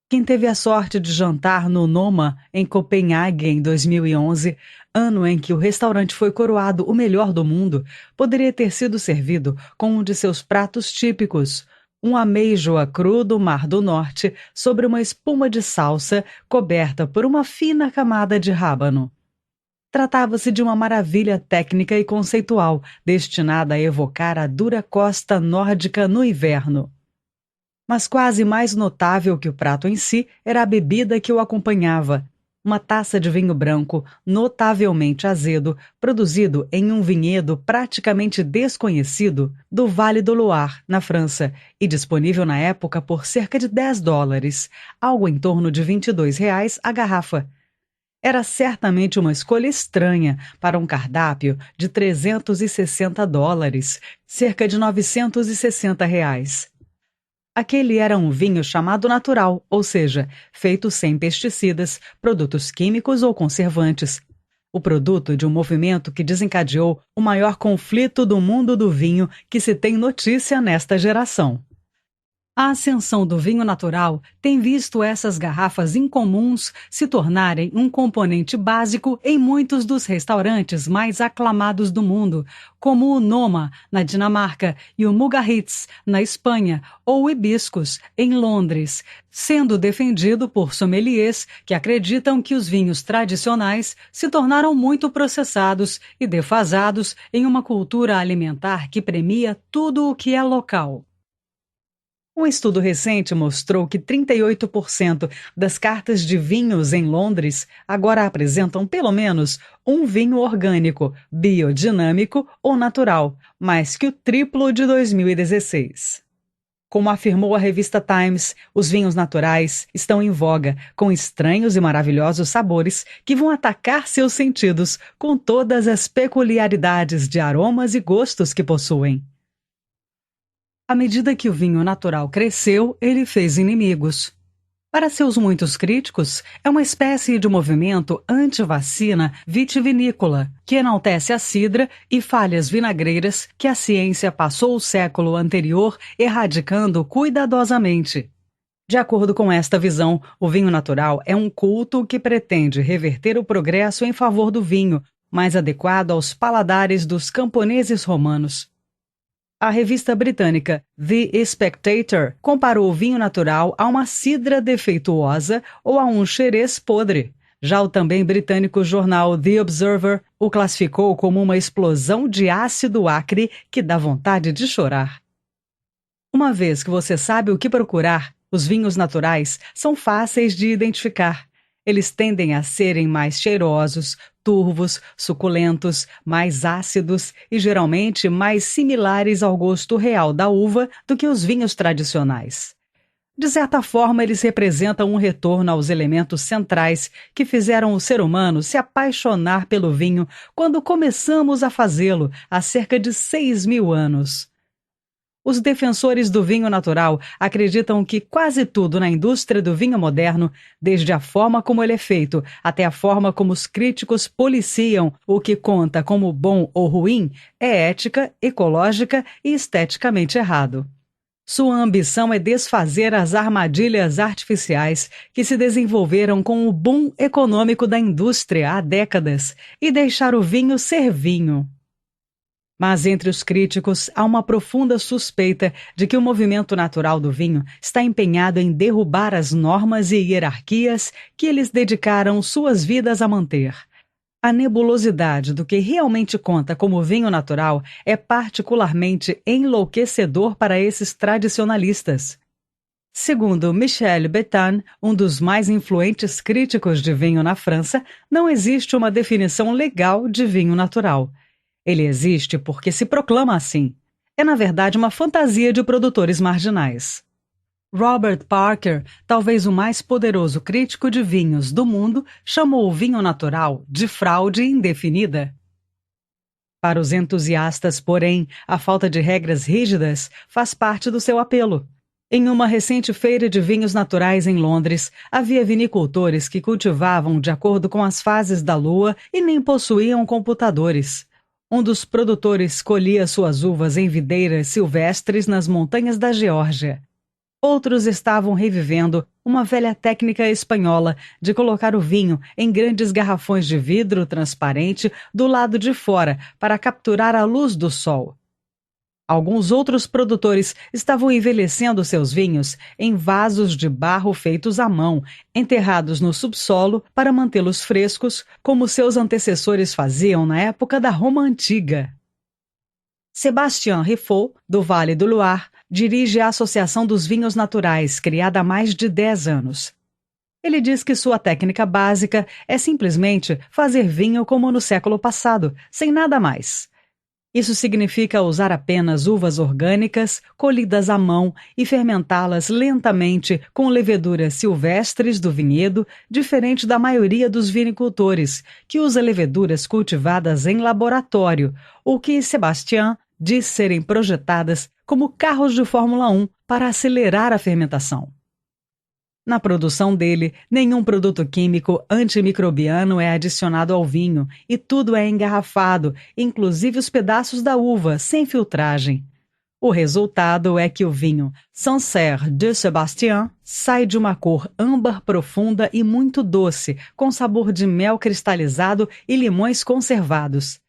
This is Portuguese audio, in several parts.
Quem teve a sorte de jantar no Noma, em Copenhague, em 2011, ano em que o restaurante foi coroado o melhor do mundo, poderia ter sido servido com um de seus pratos típicos, um ameijoa cru do Mar do Norte sobre uma espuma de salsa coberta por uma fina camada de rábano. Tratava-se de uma maravilha técnica e conceitual, destinada a evocar a dura costa nórdica no inverno. Mas quase mais notável que o prato em si era a bebida que o acompanhava, uma taça de vinho branco notavelmente azedo, produzido em um vinhedo praticamente desconhecido do Vale do Loire, na França, e disponível na época por cerca de $10, algo em torno de R$ 22 a garrafa. Era certamente uma escolha estranha para um cardápio de $360, cerca de R$ 960. Aquele era um vinho chamado natural, ou seja, feito sem pesticidas, produtos químicos ou conservantes. O produto de um movimento que desencadeou o maior conflito do mundo do vinho que se tem notícia nesta geração. A ascensão do vinho natural tem visto essas garrafas incomuns se tornarem um componente básico em muitos dos restaurantes mais aclamados do mundo, como o Noma, na Dinamarca, e o Mugaritz, na Espanha, ou o Hibiscus, em Londres, sendo defendido por sommeliers que acreditam que os vinhos tradicionais se tornaram muito processados e defasados em uma cultura alimentar que premia tudo o que é local. Um estudo recente mostrou que 38% das cartas de vinhos em Londres agora apresentam pelo menos um vinho orgânico, biodinâmico ou natural, mais que o triplo de 2016. Como afirmou a revista Times, os vinhos naturais estão em voga, com estranhos e maravilhosos sabores que vão atacar seus sentidos com todas as peculiaridades de aromas e gostos que possuem. À medida que o vinho natural cresceu, ele fez inimigos. Para seus muitos críticos, é uma espécie de movimento anti-vacina vitivinícola, que enaltece a cidra e falhas vinagreiras que a ciência passou o século anterior erradicando cuidadosamente. De acordo com esta visão, o vinho natural é um culto que pretende reverter o progresso em favor do vinho, mais adequado aos paladares dos camponeses romanos. A revista britânica The Spectator comparou o vinho natural a uma cidra defeituosa ou a um xerez podre. Já o também britânico jornal The Observer o classificou como uma explosão de ácido acre que dá vontade de chorar. Uma vez que você sabe o que procurar, os vinhos naturais são fáceis de identificar. Eles tendem a serem mais cheirosos, turvos, suculentos, mais ácidos e geralmente mais similares ao gosto real da uva do que os vinhos tradicionais. De certa forma, eles representam um retorno aos elementos centrais que fizeram o ser humano se apaixonar pelo vinho quando começamos a fazê-lo há cerca de 6.000 anos. Os defensores do vinho natural acreditam que quase tudo na indústria do vinho moderno, desde a forma como ele é feito até a forma como os críticos policiam o que conta como bom ou ruim, é ética, ecológica e esteticamente errado. Sua ambição é desfazer as armadilhas artificiais que se desenvolveram com o boom econômico da indústria há décadas e deixar o vinho ser vinho. Mas entre os críticos há uma profunda suspeita de que o movimento natural do vinho está empenhado em derrubar as normas e hierarquias que eles dedicaram suas vidas a manter. A nebulosidade do que realmente conta como vinho natural é particularmente enlouquecedor para esses tradicionalistas. Segundo Michel Betain, um dos mais influentes críticos de vinho na França, não existe uma definição legal de vinho natural. Ele existe porque se proclama assim. É, na verdade, uma fantasia de produtores marginais. Robert Parker, talvez o mais poderoso crítico de vinhos do mundo, chamou o vinho natural de fraude indefinida. Para os entusiastas, porém, a falta de regras rígidas faz parte do seu apelo. Em uma recente feira de vinhos naturais em Londres, havia vinicultores que cultivavam de acordo com as fases da lua e nem possuíam computadores. Um dos produtores colhia suas uvas em videiras silvestres nas montanhas da Geórgia. Outros estavam revivendo uma velha técnica espanhola de colocar o vinho em grandes garrafões de vidro transparente do lado de fora para capturar a luz do sol. Alguns outros produtores estavam envelhecendo seus vinhos em vasos de barro feitos à mão, enterrados no subsolo para mantê-los frescos, como seus antecessores faziam na época da Roma Antiga. Sébastien Riffaut, do Vale do Loire, dirige a Associação dos Vinhos Naturais, criada há mais de 10 anos. Ele diz que sua técnica básica é simplesmente fazer vinho como no século passado, sem nada mais. Isso significa usar apenas uvas orgânicas, colhidas à mão e fermentá-las lentamente com leveduras silvestres do vinhedo, diferente da maioria dos vinicultores, que usa leveduras cultivadas em laboratório, ou que Sébastien diz serem projetadas como carros de Fórmula 1 para acelerar a fermentação. Na produção dele, nenhum produto químico antimicrobiano é adicionado ao vinho e tudo é engarrafado, inclusive os pedaços da uva, sem filtragem. O resultado é que o vinho Sancerre de Sébastien sai de uma cor âmbar profunda e muito doce, com sabor de mel cristalizado e limões conservados.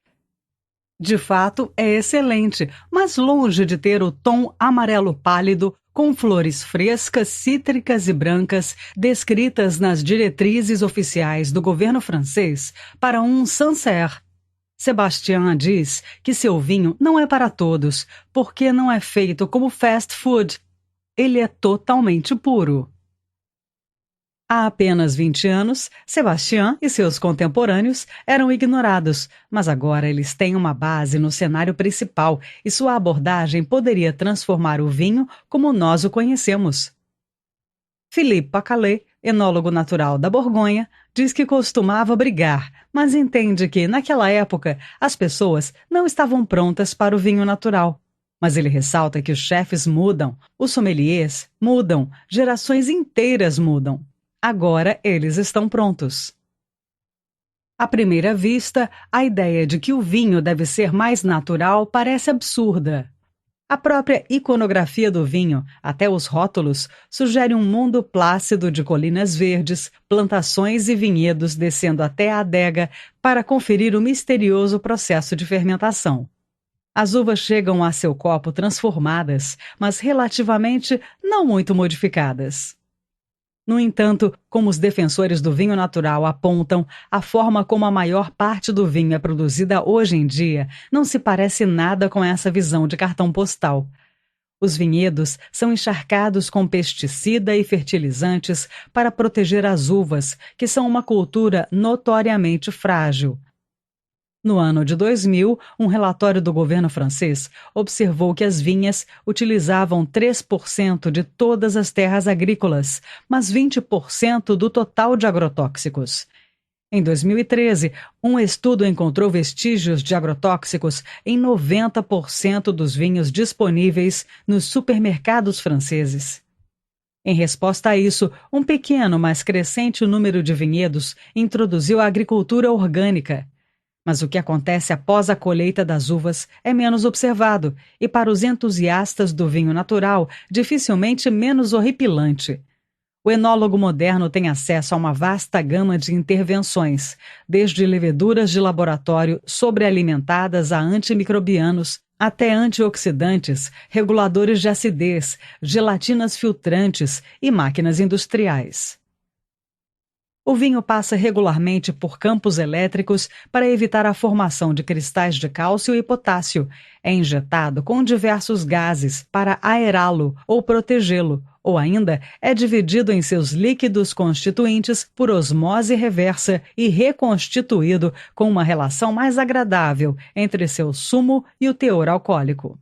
De fato, é excelente, mas longe de ter o tom amarelo pálido com flores frescas, cítricas e brancas descritas nas diretrizes oficiais do governo francês para um Sancerre. Sébastien diz que seu vinho não é para todos, porque não é feito como fast food. Ele é totalmente puro. Há apenas 20 anos, Sébastien e seus contemporâneos eram ignorados, mas agora eles têm uma base no cenário principal e sua abordagem poderia transformar o vinho como nós o conhecemos. Philippe Pacalet, enólogo natural da Borgonha, diz que costumava brigar, mas entende que, naquela época, as pessoas não estavam prontas para o vinho natural. Mas ele ressalta que os chefes mudam, os sommeliers mudam, gerações inteiras mudam. Agora eles estão prontos. À primeira vista, a ideia de que o vinho deve ser mais natural parece absurda. A própria iconografia do vinho, até os rótulos, sugere um mundo plácido de colinas verdes, plantações e vinhedos descendo até a adega para conferir o misterioso processo de fermentação. As uvas chegam a seu copo transformadas, mas relativamente não muito modificadas. No entanto, como os defensores do vinho natural apontam, a forma como a maior parte do vinho é produzida hoje em dia não se parece nada com essa visão de cartão postal. Os vinhedos são encharcados com pesticida e fertilizantes para proteger as uvas, que são uma cultura notoriamente frágil. No ano de 2000, um relatório do governo francês observou que as vinhas utilizavam 3% de todas as terras agrícolas, mas 20% do total de agrotóxicos. Em 2013, um estudo encontrou vestígios de agrotóxicos em 90% dos vinhos disponíveis nos supermercados franceses. Em resposta a isso, um pequeno, mas crescente número de vinhedos introduziu a agricultura orgânica. Mas o que acontece após a colheita das uvas é menos observado e, para os entusiastas do vinho natural, dificilmente menos horripilante. O enólogo moderno tem acesso a uma vasta gama de intervenções, desde leveduras de laboratório sobrealimentadas a antimicrobianos, até antioxidantes, reguladores de acidez, gelatinas filtrantes e máquinas industriais. O vinho passa regularmente por campos elétricos para evitar a formação de cristais de cálcio e potássio. É injetado com diversos gases para aerá-lo ou protegê-lo, ou ainda é dividido em seus líquidos constituintes por osmose reversa e reconstituído com uma relação mais agradável entre seu sumo e o teor alcoólico.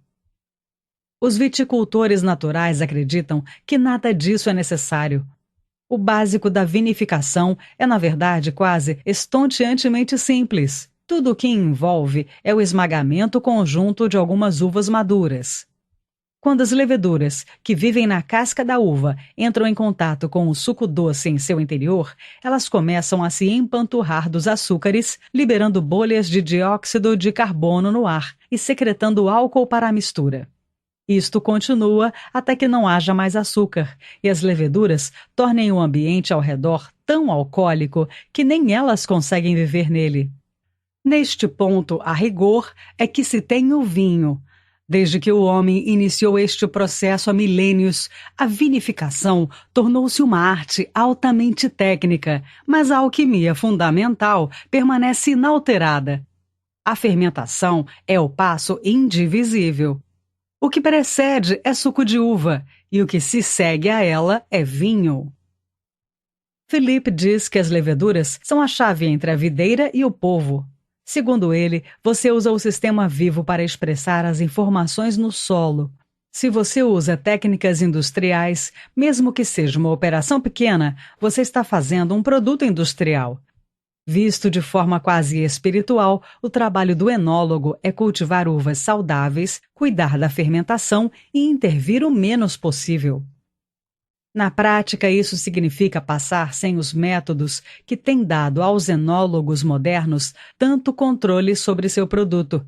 Os viticultores naturais acreditam que nada disso é necessário. O básico da vinificação é, na verdade, quase estonteantemente simples. Tudo o que envolve é o esmagamento conjunto de algumas uvas maduras. Quando as leveduras, que vivem na casca da uva, entram em contato com o suco doce em seu interior, elas começam a se empanturrar dos açúcares, liberando bolhas de dióxido de carbono no ar e secretando álcool para a mistura. Isto continua até que não haja mais açúcar e as leveduras tornem o ambiente ao redor tão alcoólico que nem elas conseguem viver nele. Neste ponto, a rigor, é que se tem o vinho. Desde que o homem iniciou este processo há milênios, a vinificação tornou-se uma arte altamente técnica, mas a alquimia fundamental permanece inalterada. A fermentação é o passo indivisível. O que precede é suco de uva, e o que se segue a ela é vinho. Philippe diz que as leveduras são a chave entre a videira e o povo. Segundo ele, você usa o sistema vivo para expressar as informações no solo. Se você usa técnicas industriais, mesmo que seja uma operação pequena, você está fazendo um produto industrial. Visto de forma quase espiritual, o trabalho do enólogo é cultivar uvas saudáveis, cuidar da fermentação e intervir o menos possível. Na prática, isso significa passar sem os métodos que têm dado aos enólogos modernos tanto controle sobre seu produto.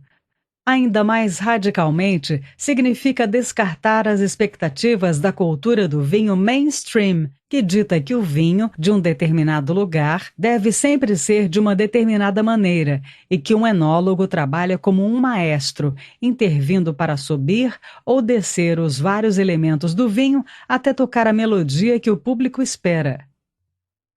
Ainda mais radicalmente, significa descartar as expectativas da cultura do vinho mainstream, que dita que o vinho de um determinado lugar deve sempre ser de uma determinada maneira e que um enólogo trabalha como um maestro, intervindo para subir ou descer os vários elementos do vinho até tocar a melodia que o público espera.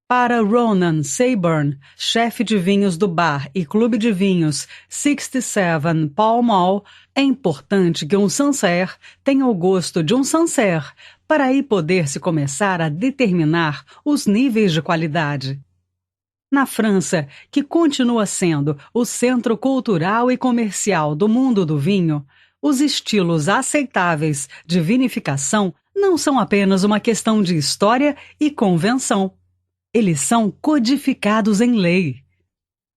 Para Ronan Sayburn, chefe de vinhos do bar e clube de vinhos 67 Pall Mall, é importante que um Sancerre tenha o gosto de um Sancerre, para aí poder-se começar a determinar os níveis de qualidade. Na França, que continua sendo o centro cultural e comercial do mundo do vinho, os estilos aceitáveis de vinificação não são apenas uma questão de história e convenção. Eles são codificados em lei.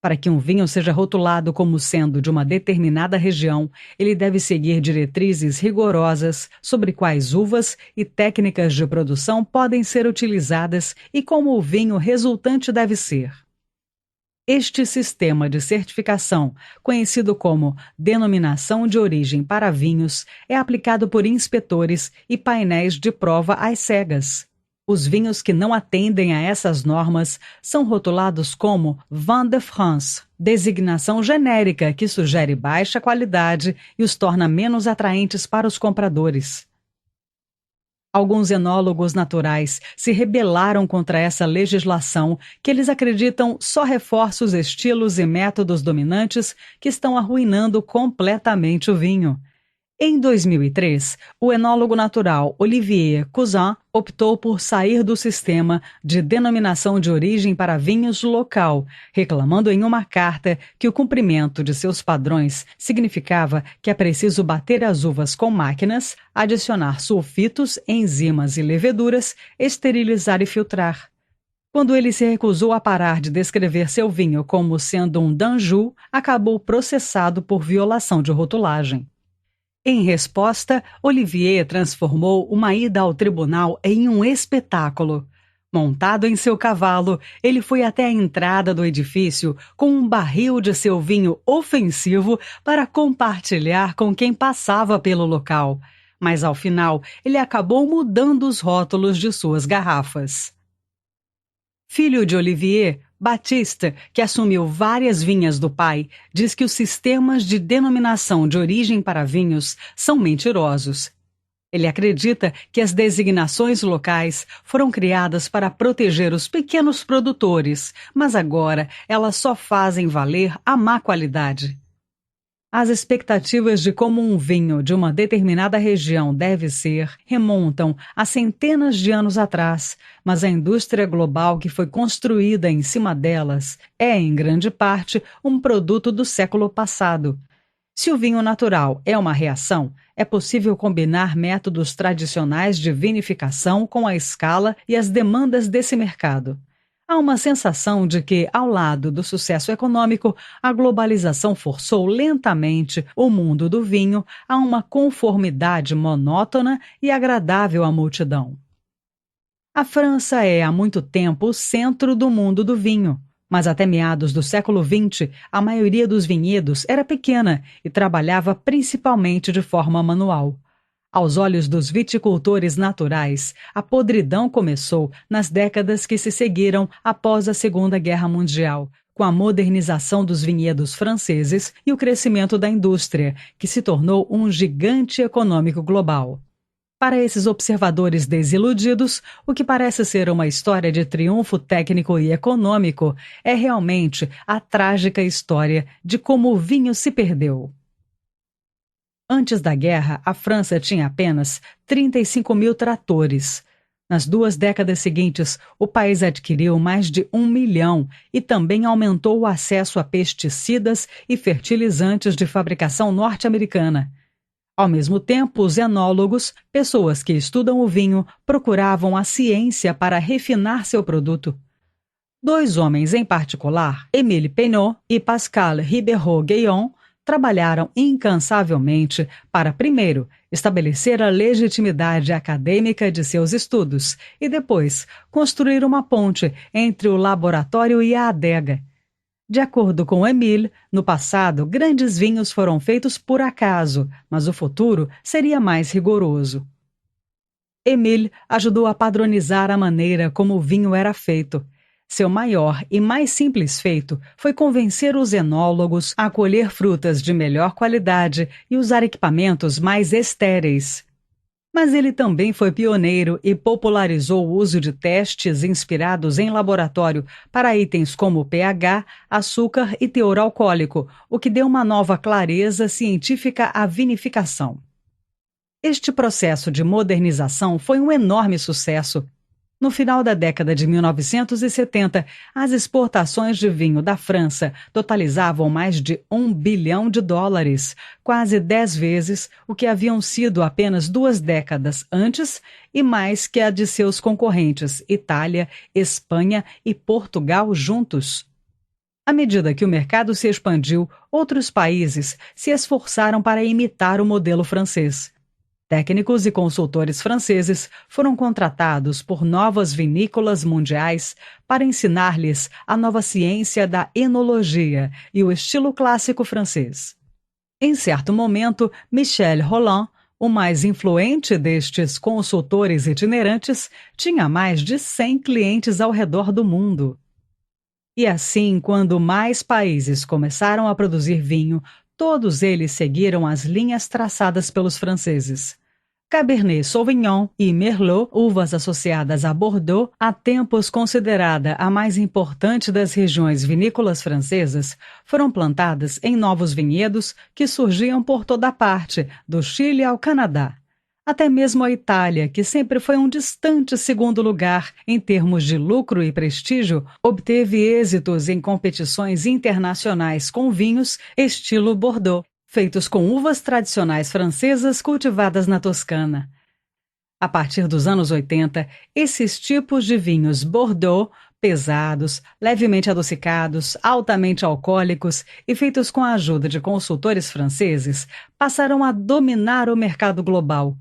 Para que um vinho seja rotulado como sendo de uma determinada região, ele deve seguir diretrizes rigorosas sobre quais uvas e técnicas de produção podem ser utilizadas e como o vinho resultante deve ser. Este sistema de certificação, conhecido como Denominação de Origem para Vinhos, é aplicado por inspetores e painéis de prova às cegas. Os vinhos que não atendem a essas normas são rotulados como Vin de France, designação genérica que sugere baixa qualidade e os torna menos atraentes para os compradores. Alguns enólogos naturais se rebelaram contra essa legislação que eles acreditam só reforça os estilos e métodos dominantes que estão arruinando completamente o vinho. Em 2003, o enólogo natural Olivier Cousin optou por sair do sistema de denominação de origem para vinhos local, reclamando em uma carta que o cumprimento de seus padrões significava que é preciso bater as uvas com máquinas, adicionar sulfitos, enzimas e leveduras, esterilizar e filtrar. Quando ele se recusou a parar de descrever seu vinho como sendo um Danjou, acabou processado por violação de rotulagem. Em resposta, Olivier transformou uma ida ao tribunal em um espetáculo. Montado em seu cavalo, ele foi até a entrada do edifício com um barril de seu vinho ofensivo para compartilhar com quem passava pelo local. Mas, ao final, ele acabou mudando os rótulos de suas garrafas. Filho de Olivier, Baptiste, que assumiu várias vinhas do pai, diz que os sistemas de denominação de origem para vinhos são mentirosos. Ele acredita que as designações locais foram criadas para proteger os pequenos produtores, mas agora elas só fazem valer a má qualidade. As expectativas de como um vinho de uma determinada região deve ser remontam a centenas de anos atrás, mas a indústria global que foi construída em cima delas é, em grande parte, um produto do século passado. Se o vinho natural é uma reação, é possível combinar métodos tradicionais de vinificação com a escala e as demandas desse mercado. Há uma sensação de que, ao lado do sucesso econômico, a globalização forçou lentamente o mundo do vinho a uma conformidade monótona e agradável à multidão. A França é, há muito tempo, o centro do mundo do vinho, mas até meados do século XX, a maioria dos vinhedos era pequena e trabalhava principalmente de forma manual. Aos olhos dos viticultores naturais, a podridão começou nas décadas que se seguiram após a Segunda Guerra Mundial, com a modernização dos vinhedos franceses e o crescimento da indústria, que se tornou um gigante econômico global. Para esses observadores desiludidos, o que parece ser uma história de triunfo técnico e econômico é realmente a trágica história de como o vinho se perdeu. Antes da guerra, a França tinha apenas 35 mil tratores. Nas 2 décadas seguintes, o país adquiriu mais de 1 milhão e também aumentou o acesso a pesticidas e fertilizantes de fabricação norte-americana. Ao mesmo tempo, os enólogos, pessoas que estudam o vinho, procuravam a ciência para refinar seu produto. 2 homens em particular, Émile Peignot e Pascal Ribeiraud-Guillon, trabalharam incansavelmente para, primeiro, estabelecer a legitimidade acadêmica de seus estudos e, depois, construir uma ponte entre o laboratório e a adega. De acordo com Émile, no passado, grandes vinhos foram feitos por acaso, mas o futuro seria mais rigoroso. Émile ajudou a padronizar a maneira como o vinho era feito. Seu maior e mais simples feito foi convencer os enólogos a colher frutas de melhor qualidade e usar equipamentos mais estéreis. Mas ele também foi pioneiro e popularizou o uso de testes inspirados em laboratório para itens como pH, açúcar e teor alcoólico, o que deu uma nova clareza científica à vinificação. Este processo de modernização foi um enorme sucesso. No final da década de 1970, as exportações de vinho da França totalizavam mais de US$ 1 bilhão, quase 10 vezes o que haviam sido apenas 2 décadas antes e mais que a de seus concorrentes Itália, Espanha e Portugal juntos. À medida que o mercado se expandiu, outros países se esforçaram para imitar o modelo francês. Técnicos e consultores franceses foram contratados por novas vinícolas mundiais para ensinar-lhes a nova ciência da enologia e o estilo clássico francês. Em certo momento, Michel Rolland, o mais influente destes consultores itinerantes, tinha mais de 100 clientes ao redor do mundo. E assim, quando mais países começaram a produzir vinho, todos eles seguiram as linhas traçadas pelos franceses. Cabernet Sauvignon e Merlot, uvas associadas a Bordeaux, há tempos considerada a mais importante das regiões vinícolas francesas, foram plantadas em novos vinhedos que surgiam por toda parte, do Chile ao Canadá. Até mesmo a Itália, que sempre foi um distante segundo lugar em termos de lucro e prestígio, obteve êxitos em competições internacionais com vinhos estilo Bordeaux, feitos com uvas tradicionais francesas cultivadas na Toscana. A partir dos anos 80, esses tipos de vinhos Bordeaux, pesados, levemente adocicados, altamente alcoólicos e feitos com a ajuda de consultores franceses, passaram a dominar o mercado global.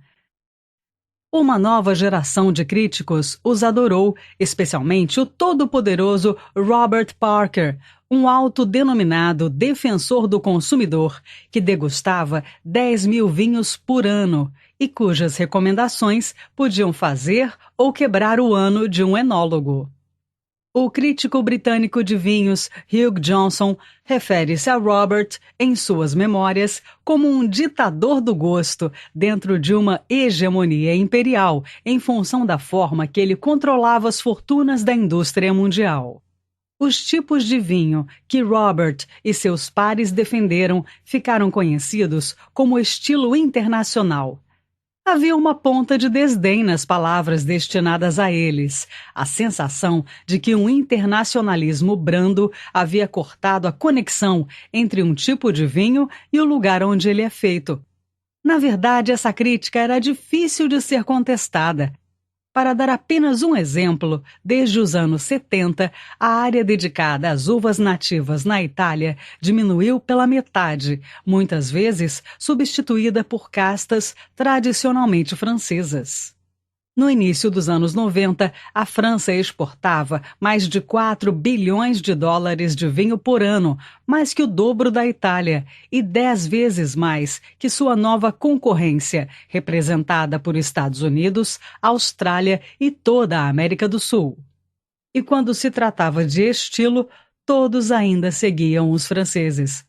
Uma nova geração de críticos os adorou, especialmente o todo-poderoso Robert Parker, um autodenominado defensor do consumidor, que degustava 10 mil vinhos por ano e cujas recomendações podiam fazer ou quebrar o ano de um enólogo. O crítico britânico de vinhos Hugh Johnson refere-se a Robert, em suas memórias, como um ditador do gosto dentro de uma hegemonia imperial em função da forma que ele controlava as fortunas da indústria mundial. Os tipos de vinho que Robert e seus pares defenderam ficaram conhecidos como estilo internacional. Havia uma ponta de desdém nas palavras destinadas a eles, a sensação de que um internacionalismo brando havia cortado a conexão entre um tipo de vinho e o lugar onde ele é feito. Na verdade, essa crítica era difícil de ser contestada. Para dar apenas um exemplo, desde os anos 70, a área dedicada às uvas nativas na Itália diminuiu pela metade, muitas vezes substituída por castas tradicionalmente francesas. No início dos anos 90, a França exportava mais de 4 bilhões de dólares de vinho por ano, mais que o dobro da Itália, e 10 vezes mais que sua nova concorrência, representada por Estados Unidos, Austrália e toda a América do Sul. E quando se tratava de estilo, todos ainda seguiam os franceses.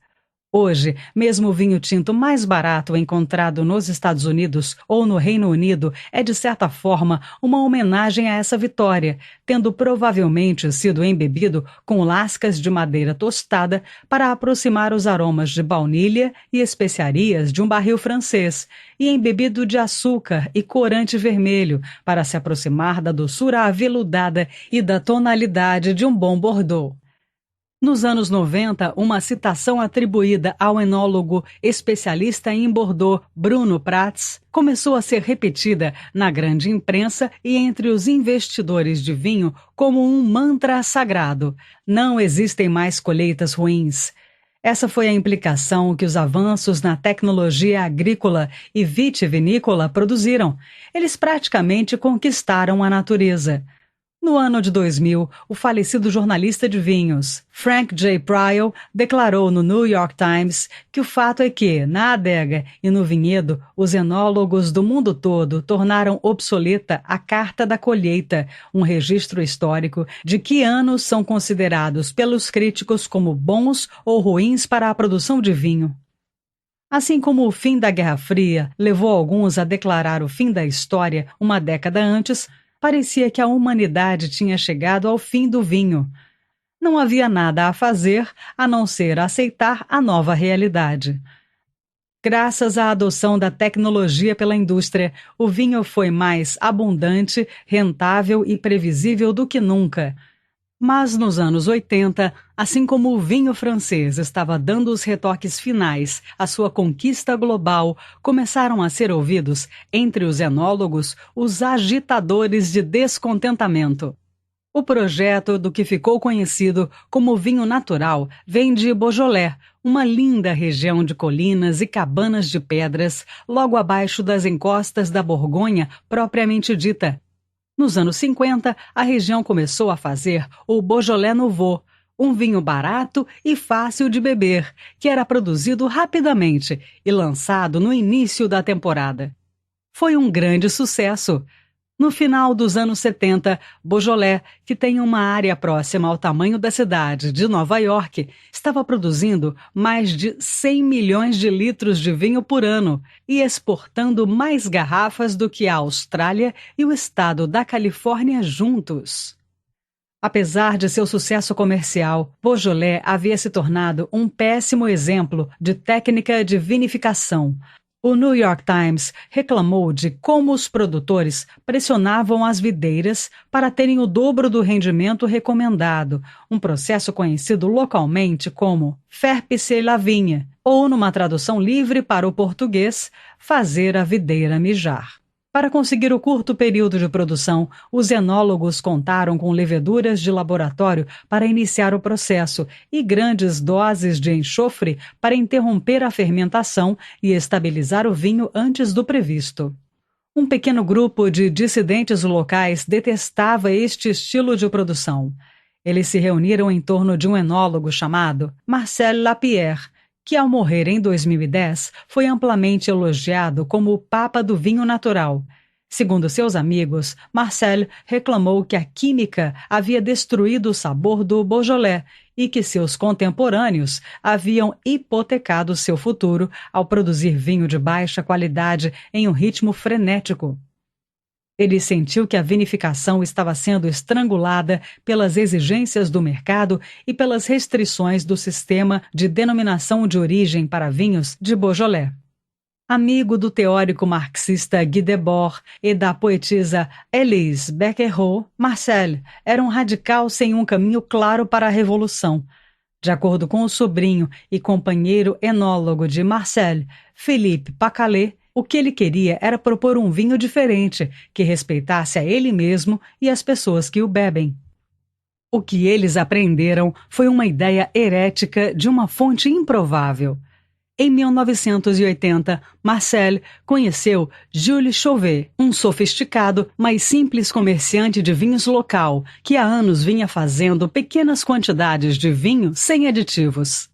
Hoje, mesmo o vinho tinto mais barato encontrado nos Estados Unidos ou no Reino Unido é, de certa forma, uma homenagem a essa vitória, tendo provavelmente sido embebido com lascas de madeira tostada para aproximar os aromas de baunilha e especiarias de um barril francês, e embebido de açúcar e corante vermelho para se aproximar da doçura aveludada e da tonalidade de um bom Bordeaux. Nos anos 90, uma citação atribuída ao enólogo especialista em Bordeaux, Bruno Prats, começou a ser repetida na grande imprensa e entre os investidores de vinho como um mantra sagrado: não existem mais colheitas ruins. Essa foi a implicação que os avanços na tecnologia agrícola e vitivinícola produziram. Eles praticamente conquistaram a natureza. No ano de 2000, o falecido jornalista de vinhos, Frank J. Pryor, declarou no New York Times que o fato é que, na adega e no vinhedo, os enólogos do mundo todo tornaram obsoleta a Carta da Colheita, um registro histórico de que anos são considerados pelos críticos como bons ou ruins para a produção de vinho. Assim como o fim da Guerra Fria levou alguns a declarar o fim da história uma década antes, parecia que a humanidade tinha chegado ao fim do vinho. Não havia nada a fazer a não ser aceitar a nova realidade. Graças à adoção da tecnologia pela indústria, o vinho foi mais abundante, rentável e previsível do que nunca. Mas nos anos 80, assim como o vinho francês estava dando os retoques finais à sua conquista global, começaram a ser ouvidos, entre os enólogos, os agitadores de descontentamento. O projeto do que ficou conhecido como vinho natural vem de Beaujolais, uma linda região de colinas e cabanas de pedras, logo abaixo das encostas da Borgonha propriamente dita. Nos anos 50, a região começou a fazer o Beaujolais Nouveau, um vinho barato e fácil de beber, que era produzido rapidamente e lançado no início da temporada. Foi um grande sucesso. No final dos anos 70, Beaujolais, que tem uma área próxima ao tamanho da cidade de Nova York, estava produzindo mais de 100 milhões de litros de vinho por ano e exportando mais garrafas do que a Austrália e o estado da Califórnia juntos. Apesar de seu sucesso comercial, Beaujolais havia se tornado um péssimo exemplo de técnica de vinificação. O New York Times reclamou de como os produtores pressionavam as videiras para terem o dobro do rendimento recomendado, um processo conhecido localmente como faire pisser la vigne, ou numa tradução livre para o português, fazer a videira mijar. Para conseguir o curto período de produção, os enólogos contaram com leveduras de laboratório para iniciar o processo e grandes doses de enxofre para interromper a fermentação e estabilizar o vinho antes do previsto. Um pequeno grupo de dissidentes locais detestava este estilo de produção. Eles se reuniram em torno de um enólogo chamado Marcel Lapierre, que ao morrer em 2010 foi amplamente elogiado como o papa do vinho natural. Segundo seus amigos, Marcel reclamou que a química havia destruído o sabor do Beaujolais e que seus contemporâneos haviam hipotecado seu futuro ao produzir vinho de baixa qualidade em um ritmo frenético. Ele sentiu que a vinificação estava sendo estrangulada pelas exigências do mercado e pelas restrições do sistema de denominação de origem para vinhos de Beaujolais. Amigo do teórico marxista Guy Debord e da poetisa Elise Becquerot, Marcel era um radical sem um caminho claro para a revolução. De acordo com o sobrinho e companheiro enólogo de Marcel, Philippe Pacalet, o que ele queria era propor um vinho diferente, que respeitasse a ele mesmo e as pessoas que o bebem. O que eles aprenderam foi uma ideia herética de uma fonte improvável. Em 1980, Marcel conheceu Jules Chauvet, um sofisticado, mas simples comerciante de vinhos local, que há anos vinha fazendo pequenas quantidades de vinho sem aditivos.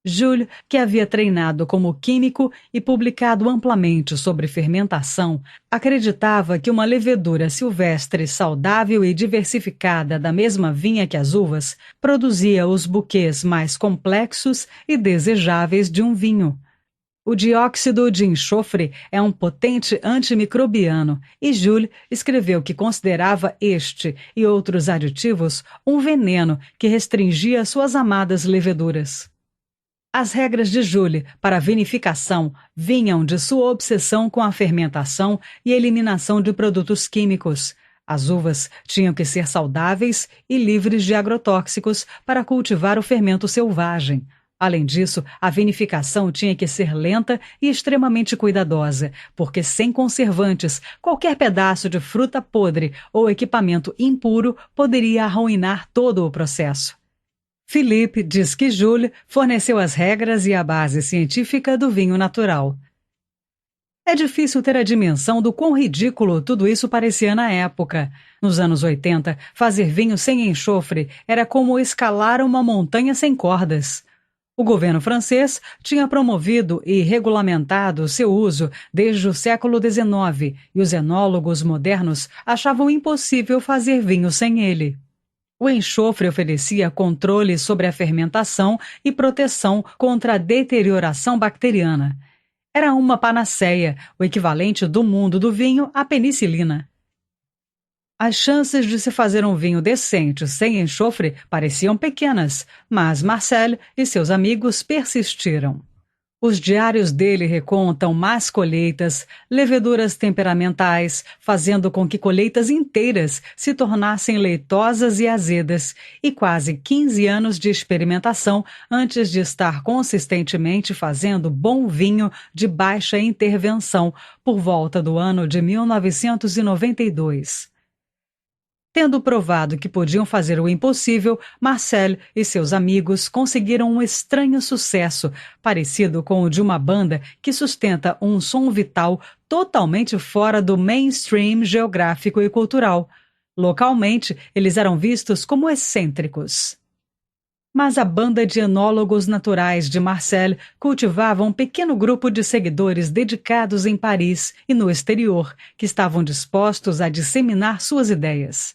Jules, que havia treinado como químico e publicado amplamente sobre fermentação, acreditava que uma levedura silvestre saudável e diversificada da mesma vinha que as uvas produzia os buquês mais complexos e desejáveis de um vinho. O dióxido de enxofre é um potente antimicrobiano e Jules escreveu que considerava este e outros aditivos um veneno que restringia suas amadas leveduras. As regras de Jules para a vinificação vinham de sua obsessão com a fermentação e eliminação de produtos químicos. As uvas tinham que ser saudáveis e livres de agrotóxicos para cultivar o fermento selvagem. Além disso, a vinificação tinha que ser lenta e extremamente cuidadosa, porque sem conservantes, qualquer pedaço de fruta podre ou equipamento impuro poderia arruinar todo o processo. Philippe diz que Jules forneceu as regras e a base científica do vinho natural. É difícil ter a dimensão do quão ridículo tudo isso parecia na época. Nos anos 80, fazer vinho sem enxofre era como escalar uma montanha sem cordas. O governo francês tinha promovido e regulamentado seu uso desde o século XIX e os enólogos modernos achavam impossível fazer vinho sem ele. O enxofre oferecia controle sobre a fermentação e proteção contra a deterioração bacteriana. Era uma panaceia, o equivalente do mundo do vinho à penicilina. As chances de se fazer um vinho decente sem enxofre pareciam pequenas, mas Marcel e seus amigos persistiram. Os diários dele recontam más colheitas, leveduras temperamentais, fazendo com que colheitas inteiras se tornassem leitosas e azedas, e quase 15 anos de experimentação antes de estar consistentemente fazendo bom vinho de baixa intervenção, por volta do ano de 1992. Tendo provado que podiam fazer o impossível, Marcel e seus amigos conseguiram um estranho sucesso, parecido com o de uma banda que sustenta um som vital totalmente fora do mainstream geográfico e cultural. Localmente, eles eram vistos como excêntricos. Mas a banda de enólogos naturais de Marcel cultivava um pequeno grupo de seguidores dedicados em Paris e no exterior, que estavam dispostos a disseminar suas ideias.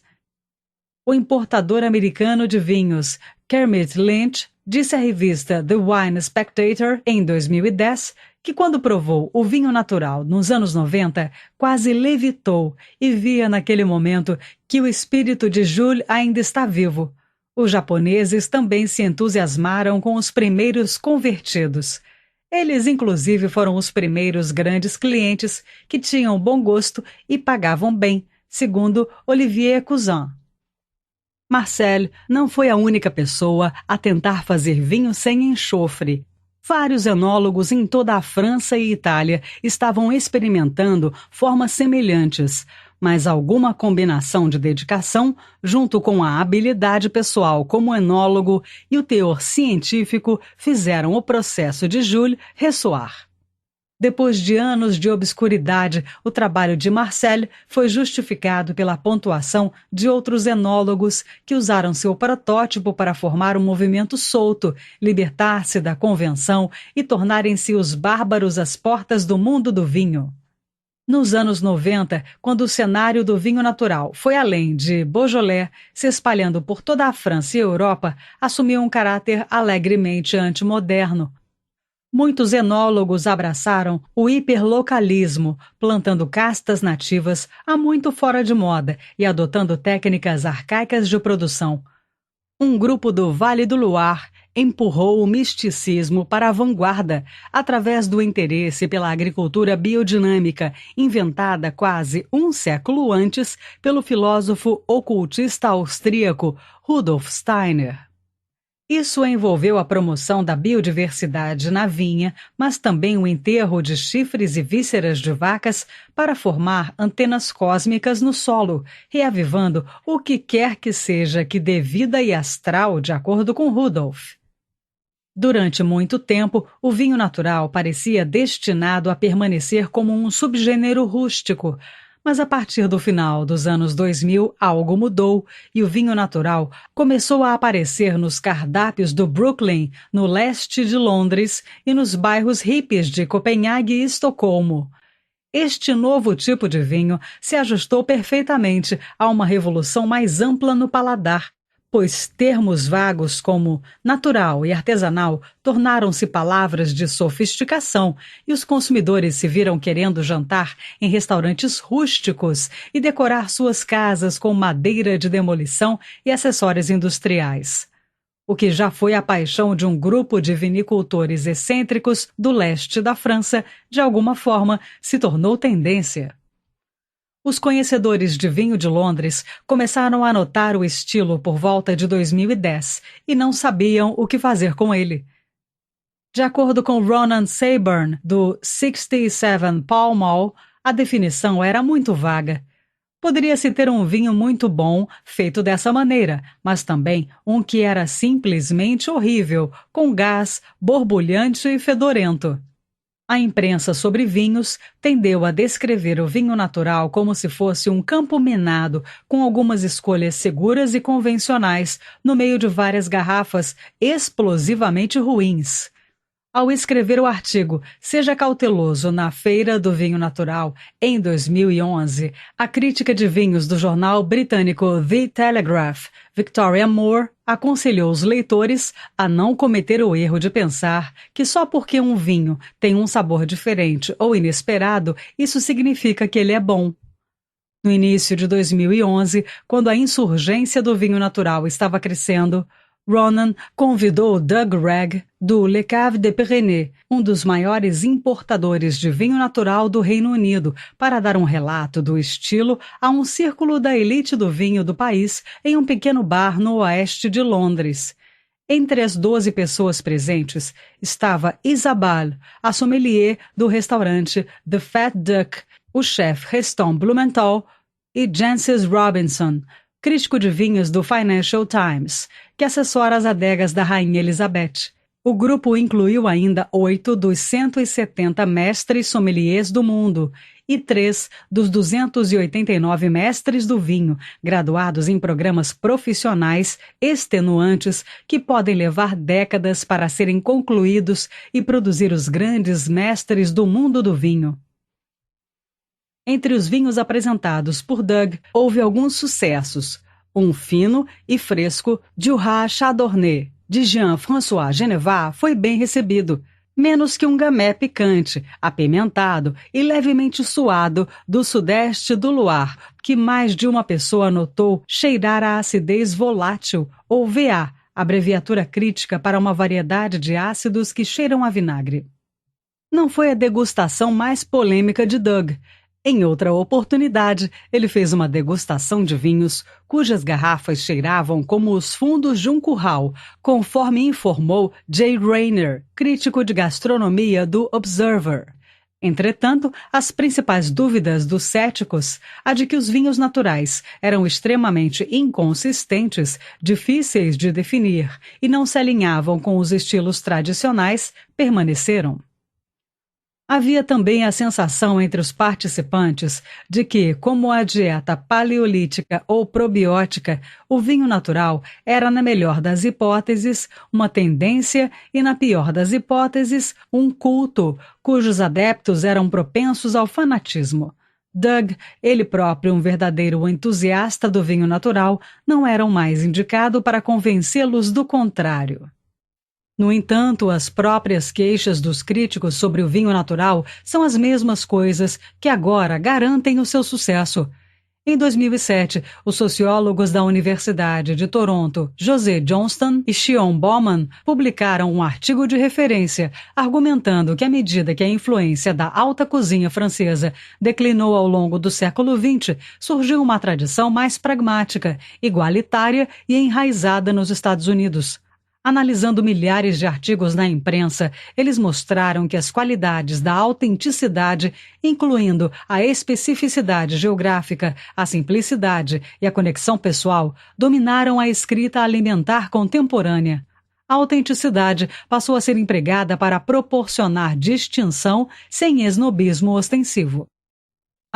O importador americano de vinhos, Kermit Lynch, disse à revista The Wine Spectator, em 2010, que quando provou o vinho natural nos anos 90, quase levitou e via naquele momento que o espírito de Jules ainda está vivo. Os japoneses também se entusiasmaram com os primeiros convertidos. Eles, inclusive, foram os primeiros grandes clientes que tinham bom gosto e pagavam bem, segundo Olivier Cousin. Marcel não foi a única pessoa a tentar fazer vinho sem enxofre. Vários enólogos em toda a França e Itália estavam experimentando formas semelhantes, mas alguma combinação de dedicação, junto com a habilidade pessoal como enólogo e o teor científico, fizeram o processo de Jules ressoar. Depois de anos de obscuridade, o trabalho de Marcel foi justificado pela pontuação de outros enólogos que usaram seu protótipo para formar um movimento solto, libertar-se da convenção e tornarem-se os bárbaros às portas do mundo do vinho. Nos anos 90, quando o cenário do vinho natural foi além de Beaujolais, se espalhando por toda a França e Europa, assumiu um caráter alegremente antimoderno. Muitos enólogos abraçaram o hiperlocalismo, plantando castas nativas há muito fora de moda e adotando técnicas arcaicas de produção. Um grupo do Vale do Loire empurrou o misticismo para a vanguarda através do interesse pela agricultura biodinâmica, inventada quase um século antes pelo filósofo ocultista austríaco Rudolf Steiner. Isso envolveu a promoção da biodiversidade na vinha, mas também o enterro de chifres e vísceras de vacas para formar antenas cósmicas no solo, reavivando o que quer que seja que dê vida e astral, de acordo com Rudolf. Durante muito tempo, o vinho natural parecia destinado a permanecer como um subgênero rústico, mas a partir do final dos anos 2000, algo mudou e o vinho natural começou a aparecer nos cardápios do Brooklyn, no leste de Londres, e nos bairros hippies de Copenhague e Estocolmo. Este novo tipo de vinho se ajustou perfeitamente a uma revolução mais ampla no paladar, pois termos vagos como natural e artesanal tornaram-se palavras de sofisticação e os consumidores se viram querendo jantar em restaurantes rústicos e decorar suas casas com madeira de demolição e acessórios industriais. O que já foi a paixão de um grupo de vinicultores excêntricos do leste da França, de alguma forma, se tornou tendência. Os conhecedores de vinho de Londres começaram a notar o estilo por volta de 2010 e não sabiam o que fazer com ele. De acordo com Ronan Sayburn, do 67 Pall Mall, a definição era muito vaga. Poderia-se ter um vinho muito bom feito dessa maneira, mas também um que era simplesmente horrível, com gás, borbulhante e fedorento. A imprensa sobre vinhos tendeu a descrever o vinho natural como se fosse um campo minado, com algumas escolhas seguras e convencionais, no meio de várias garrafas explosivamente ruins. Ao escrever o artigo Seja Cauteloso na Feira do Vinho Natural, em 2011, a crítica de vinhos do jornal britânico The Telegraph, Victoria Moore, aconselhou os leitores a não cometer o erro de pensar que só porque um vinho tem um sabor diferente ou inesperado, isso significa que ele é bom. No início de 2011, quando a insurgência do vinho natural estava crescendo, Ronan convidou Doug Ragg, do Le Cave de Pyrénées, um dos maiores importadores de vinho natural do Reino Unido, para dar um relato do estilo a um círculo da elite do vinho do país em um pequeno bar no oeste de Londres. Entre as 12 pessoas presentes estava Isabelle, a sommelier do restaurante The Fat Duck, o chefe Reston Blumenthal e Jancis Robinson, crítico de vinhos do Financial Times, que assessora as adegas da Rainha Elizabeth. O grupo incluiu ainda 8 dos 170 mestres sommeliers do mundo e 3 dos 289 mestres do vinho, graduados em programas profissionais extenuantes que podem levar décadas para serem concluídos e produzir os grandes mestres do mundo do vinho. Entre os vinhos apresentados por Doug, houve alguns sucessos. Um fino e fresco Jura Chardonnay, de Jean-François Genevard, foi bem recebido, menos que um gamay picante, apimentado e levemente suado do sudeste do Loire, que mais de uma pessoa notou cheirar a acidez volátil, ou VA, abreviatura crítica para uma variedade de ácidos que cheiram a vinagre. Não foi a degustação mais polêmica de Doug. Em outra oportunidade, ele fez uma degustação de vinhos cujas garrafas cheiravam como os fundos de um curral, conforme informou Jay Rayner, crítico de gastronomia do Observer. Entretanto, as principais dúvidas dos céticos, a de que os vinhos naturais eram extremamente inconsistentes, difíceis de definir e não se alinhavam com os estilos tradicionais, permaneceram. Havia também a sensação entre os participantes de que, como a dieta paleolítica ou probiótica, o vinho natural era, na melhor das hipóteses, uma tendência e, na pior das hipóteses, um culto, cujos adeptos eram propensos ao fanatismo. Doug, ele próprio um verdadeiro entusiasta do vinho natural, não era o mais indicado para convencê-los do contrário. No entanto, as próprias queixas dos críticos sobre o vinho natural são as mesmas coisas que agora garantem o seu sucesso. Em 2007, os sociólogos da Universidade de Toronto, José Johnston e Xion Bowman, publicaram um artigo de referência, argumentando que à medida que a influência da alta cozinha francesa declinou ao longo do século XX, surgiu uma tradição mais pragmática, igualitária e enraizada nos Estados Unidos. Analisando milhares de artigos na imprensa, eles mostraram que as qualidades da autenticidade, incluindo a especificidade geográfica, a simplicidade e a conexão pessoal, dominaram a escrita alimentar contemporânea. A autenticidade passou a ser empregada para proporcionar distinção sem esnobismo ostensivo.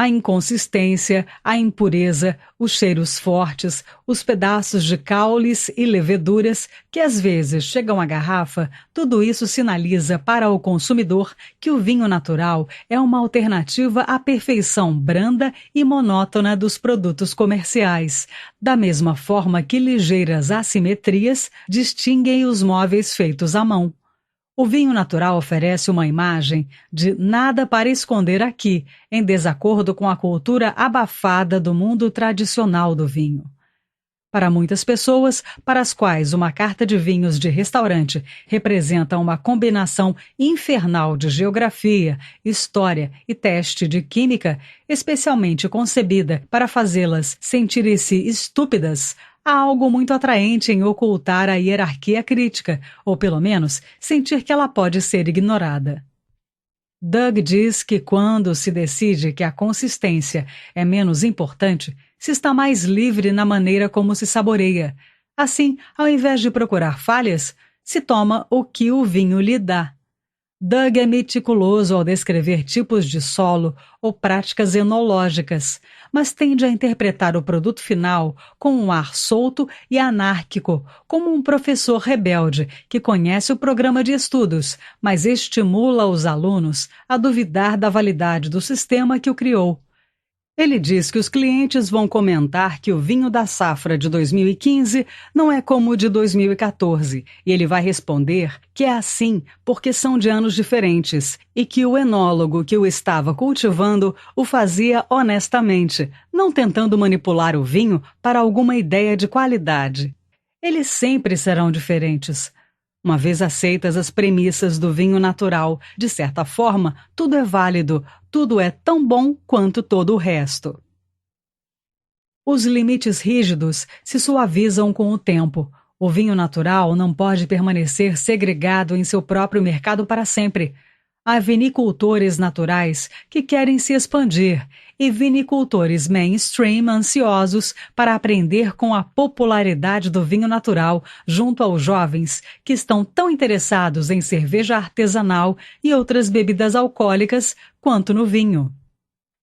A inconsistência, a impureza, os cheiros fortes, os pedaços de caules e leveduras que às vezes chegam à garrafa, tudo isso sinaliza para o consumidor que o vinho natural é uma alternativa à perfeição branda e monótona dos produtos comerciais, da mesma forma que ligeiras assimetrias distinguem os móveis feitos à mão. O vinho natural oferece uma imagem de nada para esconder aqui, em desacordo com a cultura abafada do mundo tradicional do vinho. Para muitas pessoas, para as quais uma carta de vinhos de restaurante representa uma combinação infernal de geografia, história e teste de química, especialmente concebida para fazê-las sentirem-se estúpidas, há algo muito atraente em ocultar a hierarquia crítica, ou pelo menos sentir que ela pode ser ignorada. Doug diz que quando se decide que a consistência é menos importante, se está mais livre na maneira como se saboreia. Assim, ao invés de procurar falhas, se toma o que o vinho lhe dá. Doug é meticuloso ao descrever tipos de solo ou práticas enológicas, mas tende a interpretar o produto final com um ar solto e anárquico, como um professor rebelde que conhece o programa de estudos, mas estimula os alunos a duvidar da validade do sistema que o criou. Ele diz que os clientes vão comentar que o vinho da safra de 2015 não é como o de 2014, e ele vai responder que é assim porque são de anos diferentes e que o enólogo que o estava cultivando o fazia honestamente, não tentando manipular o vinho para alguma ideia de qualidade. Eles sempre serão diferentes. Uma vez aceitas as premissas do vinho natural, de certa forma, tudo é válido, tudo é tão bom quanto todo o resto. Os limites rígidos se suavizam com o tempo. O vinho natural não pode permanecer segregado em seu próprio mercado para sempre. Há vinicultores naturais que querem se expandir e vinicultores mainstream ansiosos para aprender com a popularidade do vinho natural junto aos jovens que estão tão interessados em cerveja artesanal e outras bebidas alcoólicas quanto no vinho.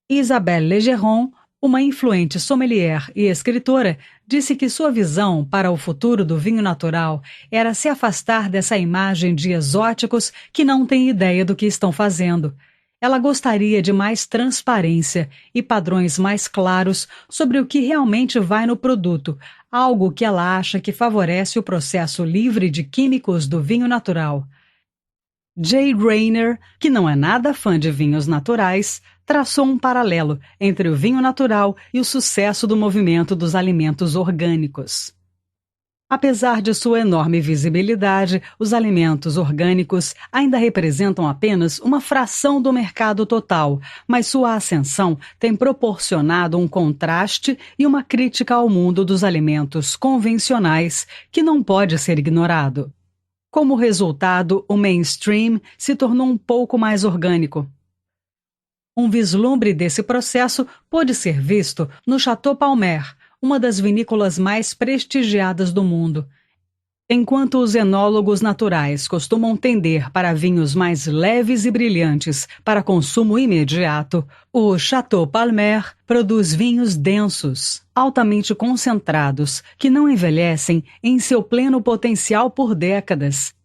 Isabelle Legeron, uma influente sommelier e escritora, disse que sua visão para o futuro do vinho natural era se afastar dessa imagem de exóticos que não têm ideia do que estão fazendo. Ela gostaria de mais transparência e padrões mais claros sobre o que realmente vai no produto, algo que ela acha que favorece o processo livre de químicos do vinho natural. Jay Rayner, que não é nada fã de vinhos naturais, traçou um paralelo entre o vinho natural e o sucesso do movimento dos alimentos orgânicos. Apesar de sua enorme visibilidade, os alimentos orgânicos ainda representam apenas uma fração do mercado total, mas sua ascensão tem proporcionado um contraste e uma crítica ao mundo dos alimentos convencionais que não pode ser ignorado. Como resultado, o mainstream se tornou um pouco mais orgânico. Um vislumbre desse processo pôde ser visto no Chateau Palmer, uma das vinícolas mais prestigiadas do mundo. Enquanto os enólogos naturais costumam tender para vinhos mais leves e brilhantes para consumo imediato, o Chateau Palmer produz vinhos densos, altamente concentrados, que não envelhecem em seu pleno potencial por décadas.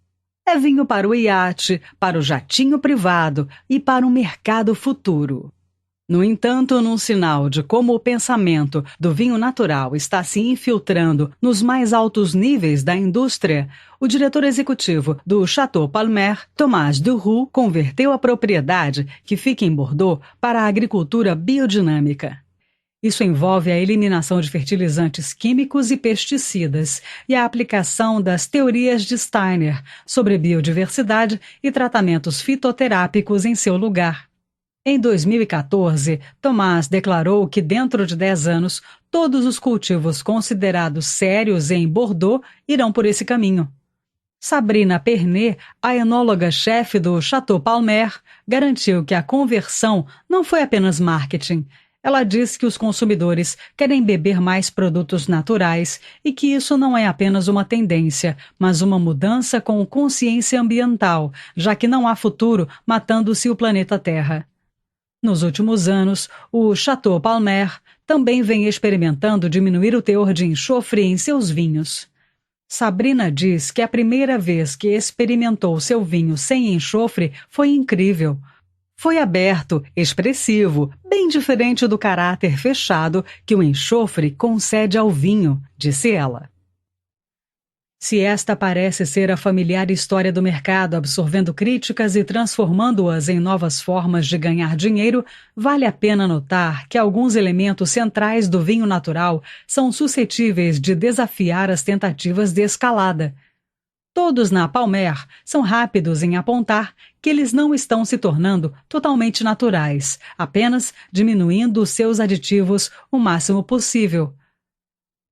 É vinho para o iate, para o jatinho privado e para o mercado futuro. No entanto, num sinal de como o pensamento do vinho natural está se infiltrando nos mais altos níveis da indústria, o diretor executivo do Chateau Palmer, Thomas Duroux, converteu a propriedade, que fica em Bordeaux, para a agricultura biodinâmica. Isso envolve a eliminação de fertilizantes químicos e pesticidas e a aplicação das teorias de Steiner sobre biodiversidade e tratamentos fitoterápicos em seu lugar. Em 2014, Thomas declarou que dentro de 10 anos, todos os cultivos considerados sérios em Bordeaux irão por esse caminho. Sabrina Pernet, a enóloga-chefe do Chateau Palmer, garantiu que a conversão não foi apenas marketing. Ela diz que os consumidores querem beber mais produtos naturais e que isso não é apenas uma tendência, mas uma mudança com consciência ambiental, já que não há futuro matando-se o planeta Terra. Nos últimos anos, o Chateau Palmer também vem experimentando diminuir o teor de enxofre em seus vinhos. Sabrina diz que a primeira vez que experimentou seu vinho sem enxofre foi incrível. Foi aberto, expressivo, bem diferente do caráter fechado que o enxofre concede ao vinho, disse ela. Se esta parece ser a familiar história do mercado absorvendo críticas e transformando-as em novas formas de ganhar dinheiro, vale a pena notar que alguns elementos centrais do vinho natural são suscetíveis de desafiar as tentativas de escalada. Todos na Palmer são rápidos em apontar que eles não estão se tornando totalmente naturais, apenas diminuindo seus aditivos o máximo possível.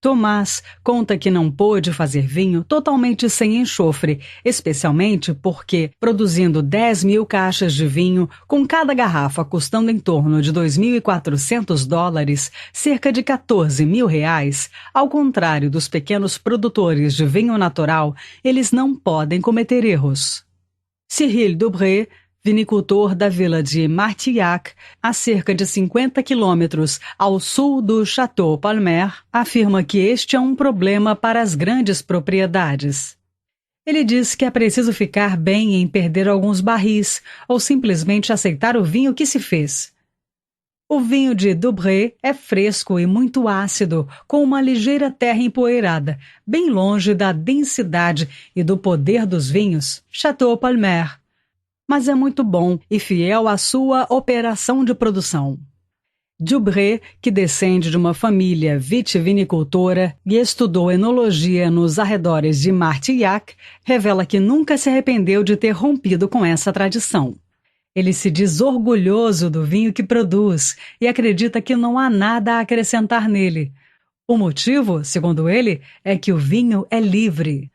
Tomás conta que não pôde fazer vinho totalmente sem enxofre, especialmente porque, produzindo 10.000 caixas de vinho, com cada garrafa custando em torno de $2.400, cerca de R$ 14.000, ao contrário dos pequenos produtores de vinho natural, eles não podem cometer erros. Cyril Dubré, vinicultor da vila de Martillac, a cerca de 50 quilômetros ao sul do Chateau Palmer, afirma que este é um problema para as grandes propriedades. Ele diz que é preciso ficar bem em perder alguns barris ou simplesmente aceitar o vinho que se fez. O vinho de Dubré é fresco e muito ácido, com uma ligeira terra empoeirada, bem longe da densidade e do poder dos vinhos Chateau Palmer, mas é muito bom e fiel à sua operação de produção. Dubré, que descende de uma família vitivinicultora e estudou enologia nos arredores de Martillac, revela que nunca se arrependeu de ter rompido com essa tradição. Ele se diz orgulhoso do vinho que produz e acredita que não há nada a acrescentar nele. O motivo, segundo ele, é que o vinho é livre.